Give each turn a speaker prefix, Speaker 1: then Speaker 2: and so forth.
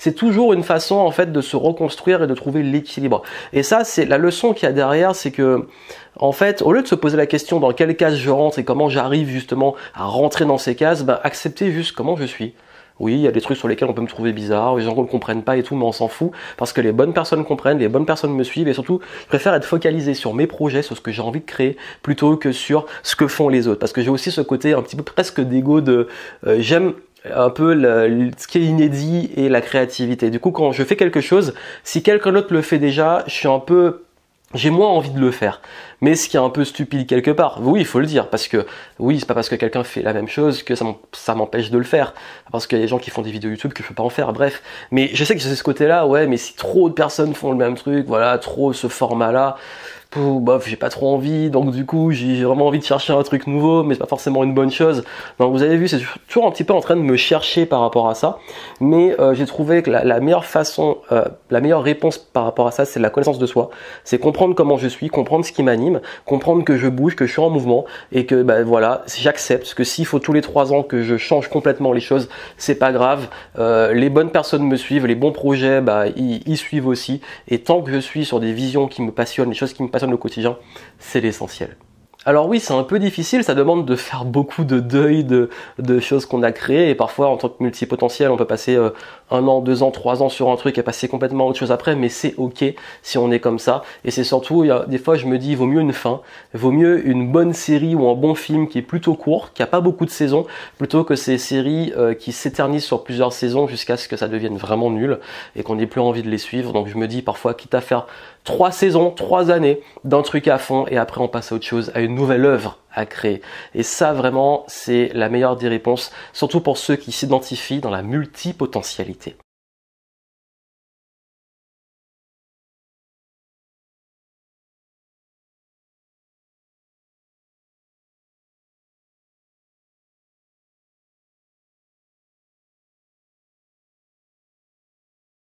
Speaker 1: c'est toujours une façon en fait de se reconstruire et de trouver l'équilibre. Et ça, c'est la leçon qu'il y a derrière, c'est que en fait, au lieu de se poser la question dans quelle case je rentre et comment j'arrive justement à rentrer dans ces cases, ben, accepter juste comment je suis. Oui, il y a des trucs sur lesquels on peut me trouver bizarre, les gens ne comprennent pas et tout, mais on s'en fout, parce que les bonnes personnes comprennent, les bonnes personnes me suivent, et surtout, je préfère être focalisé sur mes projets, sur ce que j'ai envie de créer, plutôt que sur ce que font les autres. Parce que j'ai aussi ce côté un petit peu presque d'égo de j'aime un peu ce qui est inédit et la créativité. Du coup, quand je fais quelque chose, si quelqu'un d'autre le fait déjà, j'ai moins envie de le faire. Mais ce qui est un peu stupide quelque part, oui, il faut le dire, parce que oui, c'est pas parce que quelqu'un fait la même chose que ça m'empêche de le faire. Parce qu'il y a des gens qui font des vidéos YouTube que je peux pas en faire, bref. Mais je sais que c'est ce côté-là, ouais, mais si trop de personnes font le même truc, voilà, trop ce format-là, bof, j'ai pas trop envie, donc du coup j'ai vraiment envie de chercher un truc nouveau, mais c'est pas forcément une bonne chose. Donc vous avez vu, c'est toujours un petit peu en train de me chercher par rapport à ça, mais j'ai trouvé que la meilleure façon, la meilleure réponse par rapport à ça, c'est la connaissance de soi, c'est comprendre comment je suis, comprendre ce qui m'anime, comprendre que je bouge, que je suis en mouvement, et que bah, voilà, j'accepte que s'il faut tous les 3 ans que je change complètement les choses, c'est pas grave, les bonnes personnes me suivent, les bons projets, bah, ils suivent aussi, et tant que je suis sur des visions qui me passionnent, les choses qui me passionnent au quotidien, c'est l'essentiel. Alors oui, c'est un peu difficile, ça demande de faire beaucoup de deuil de choses qu'on a créées, et parfois en tant que multipotentiel, on peut passer 1 an, 2 ans, 3 ans sur un truc et passer complètement à autre chose après, mais c'est ok si on est comme ça. Et c'est surtout, des fois je me dis, il vaut mieux une fin, il vaut mieux une bonne série ou un bon film qui est plutôt court, qui a pas beaucoup de saisons, plutôt que ces séries qui s'éternisent sur plusieurs saisons jusqu'à ce que ça devienne vraiment nul et qu'on n'ait plus envie de les suivre. Donc je me dis parfois, quitte à faire 3 saisons, 3 années d'un truc à fond et après on passe à autre chose, à une nouvelle œuvre à créer. Et ça vraiment, c'est la meilleure des réponses, surtout pour ceux qui s'identifient dans la multipotentialité.